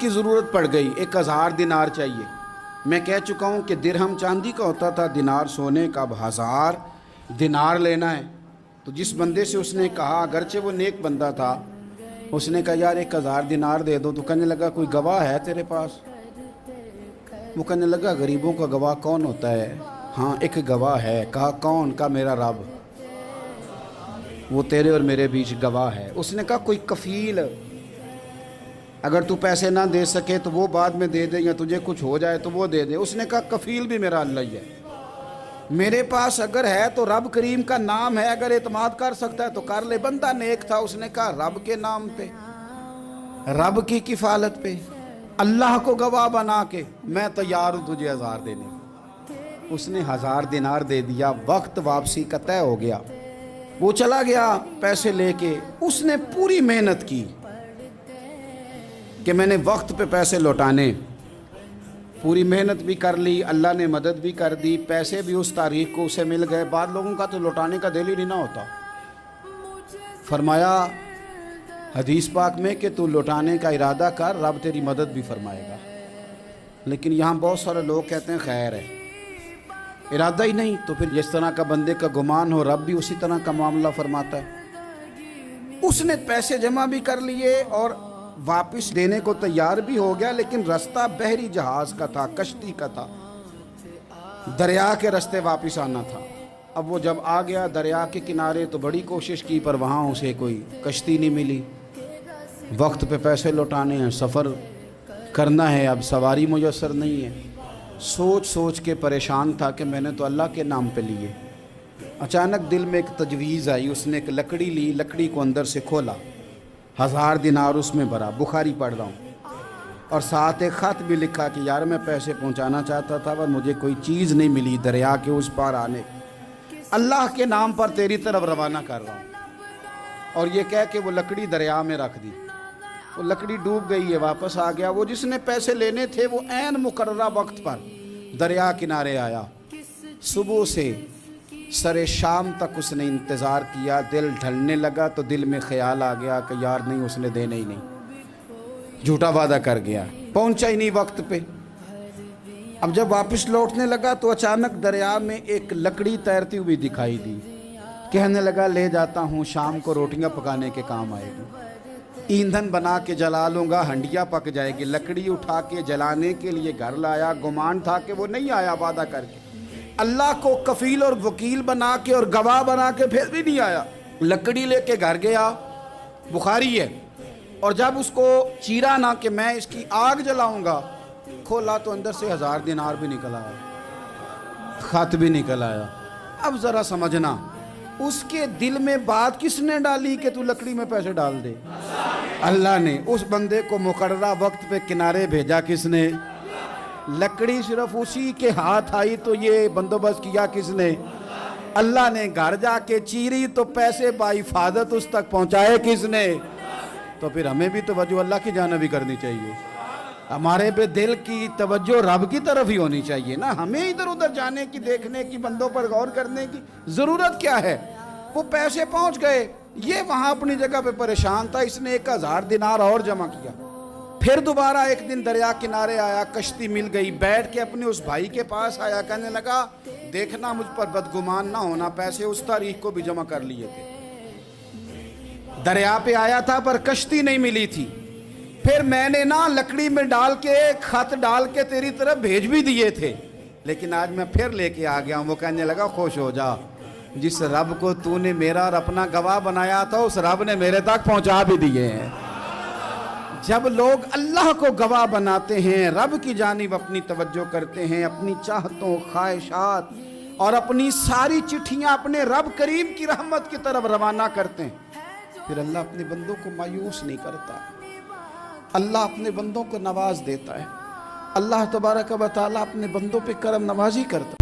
کی ضرورت پڑ گئی، 1000 دینار چاہیے۔ میں کہہ چکا ہوں کہ درہم چاندی کا ہوتا تھا، دینار سونے کا، اب 1000 دینار لینا ہے۔ تو جس بندے سے اس نے کہا، اگرچہ وہ نیک بندہ تھا، اس نے کہا یار 1000 دینار دے دو، تو کہنے لگا کوئی گواہ ہے تیرے پاس؟ وہ کہنے لگا غریبوں کا گواہ کون ہوتا ہے؟ ہاں ایک گواہ ہے۔ کہا کون؟ کہا میرا رب، وہ تیرے اور میرے بیچ گواہ ہے۔ اس نے کہا کوئی کفیل، اگر تو پیسے نہ دے سکے تو وہ بعد میں دے دے، یا تجھے کچھ ہو جائے تو وہ دے دے۔ اس نے کہا کفیل بھی میرا اللہ ہی ہے، میرے پاس اگر ہے تو رب کریم کا نام ہے، اگر اعتماد کر سکتا ہے تو کر لے۔ بندہ نیک تھا، اس نے کہا رب کے نام پہ، رب کی کفالت پہ، اللہ کو گواہ بنا کے میں تیار ہوں تجھے 1000 دینے۔ اس نے 1000 دینار دے دیا، وقت واپسی کا طے ہو گیا۔ وہ چلا گیا پیسے لے کے۔ اس نے پوری محنت کی کہ میں نے وقت پہ پیسے لوٹانے، پوری محنت بھی کر لی، اللہ نے مدد بھی کر دی، پیسے بھی اس تاریخ کو اسے مل گئے۔ بعض لوگوں کا تو لوٹانے کا دل ہی نہیں نہ ہوتا۔ فرمایا حدیث پاک میں کہ تو لوٹانے کا ارادہ کر، رب تیری مدد بھی فرمائے گا۔ لیکن یہاں بہت سارے لوگ کہتے ہیں خیر ہے، ارادہ ہی نہیں، تو پھر جس طرح کا بندے کا گمان ہو رب بھی اسی طرح کا معاملہ فرماتا ہے۔ اس نے پیسے جمع بھی کر لیے اور واپس دینے کو تیار بھی ہو گیا، لیکن رستہ بحری جہاز کا تھا، کشتی کا تھا، دریا کے رستے واپس آنا تھا۔ اب وہ جب آ گیا دریا کے کنارے تو بڑی کوشش کی، پر وہاں اسے کوئی کشتی نہیں ملی۔ وقت پہ پیسے لوٹانے ہیں، سفر کرنا ہے، اب سواری میسر نہیں ہے۔ سوچ سوچ کے پریشان تھا کہ میں نے تو اللہ کے نام پہ لیے۔ اچانک دل میں ایک تجویز آئی، اس نے ایک لکڑی لی، لکڑی کو اندر سے کھولا، 1000 دینار اس میں بھرا، بخاری پڑھ رہا ہوں، اور ساتھ ایک خط بھی لکھا کہ یار میں پیسے پہنچانا چاہتا تھا پر مجھے کوئی چیز نہیں ملی دریا کے اس پار آنے، اللہ کے نام پر تیری طرف روانہ کر رہا ہوں۔ اور یہ کہہ کہ وہ لکڑی دریا میں رکھ دی۔ وہ لکڑی ڈوب گئی ہے، واپس آ گیا۔ وہ جس نے پیسے لینے تھے وہ عین مقررہ وقت پر دریا کنارے آیا۔ صبح سے سر شام تک اس نے انتظار کیا، دل ڈھلنے لگا تو دل میں خیال آ گیا کہ یار نہیں، اس نے دینے ہی نہیں، جھوٹا وعدہ کر گیا، پہنچا ہی نہیں وقت پہ۔ اب جب واپس لوٹنے لگا تو اچانک دریا میں ایک لکڑی تیرتی ہوئی دکھائی دی۔ کہنے لگا لے جاتا ہوں، شام کو روٹیاں پکانے کے کام آئے گی، ایندھن بنا کے جلا لوں گا، ہنڈیا پک جائے گی۔ لکڑی اٹھا کے جلانے کے لیے گھر لایا، گمان تھا کہ وہ نہیں آیا وعدہ کر کے، اللہ کو کفیل اور وکیل بنا کے اور گواہ بنا کے پھر بھی نہیں آیا۔ لکڑی لے کے گھر گیا، بخاری ہے، اور جب اس کو چیرا نہ کہ میں اس کی آگ جلاؤں گا، کھولا تو اندر سے 1000 دینار بھی نکل آیا، خط بھی نکل آیا۔ اب ذرا سمجھنا، اس کے دل میں بات کس نے ڈالی کہ تو لکڑی میں پیسے ڈال دے؟ اللہ نے۔ اس بندے کو مقررہ وقت پہ کنارے بھیجا کس نے؟ لکڑی صرف اسی کے ہاتھ آئی تو یہ بندوبست کیا کس نے؟ اللہ نے۔ گھر جا کے چیری تو پیسے بحفاظت اس تک پہنچائے کس نے؟ تو پھر ہمیں بھی توجہ اللہ کی جانب ہی کرنی چاہیے، ہمارے پہ دل کی توجہ رب کی طرف ہی ہونی چاہیے نا۔ ہمیں ادھر ادھر جانے کی، دیکھنے کی، بندوں پر غور کرنے کی ضرورت کیا ہے؟ وہ پیسے پہنچ گئے، یہ وہاں اپنی جگہ پہ پریشان تھا۔ اس نے 1000 دینار اور جمع کیا۔ پھر دوبارہ ایک دن دریا کنارے آیا، کشتی مل گئی، بیٹھ کے اپنے اس بھائی کے پاس آیا، کہنے لگا دیکھنا مجھ پر بدگمان نہ ہونا، پیسے اس تاریخ کو بھی جمع کر لیے تھے، دریا پہ آیا تھا پر کشتی نہیں ملی تھی، پھر میں نے نا لکڑی میں ڈال کے خط ڈال کے تیری طرف بھیج بھی دیے تھے، لیکن آج میں پھر لے کے آ گیا ہوں۔ وہ کہنے لگا خوش ہو جا، جس رب کو تو نے میرا اور اپنا گواہ بنایا تھا اس رب نے میرے تک پہنچا بھی دیے ہیں۔ جب لوگ اللہ کو گواہ بناتے ہیں، رب کی جانب اپنی توجہ کرتے ہیں، اپنی چاہتوں، خواہشات اور اپنی ساری چٹھیاں اپنے رب کریم کی رحمت کی طرف روانہ کرتے ہیں، پھر اللہ اپنے بندوں کو مایوس نہیں کرتا، اللہ اپنے بندوں کو نواز دیتا ہے، اللہ تبارک و تعالیٰ اپنے بندوں پہ کرم نوازی کرتا ہے۔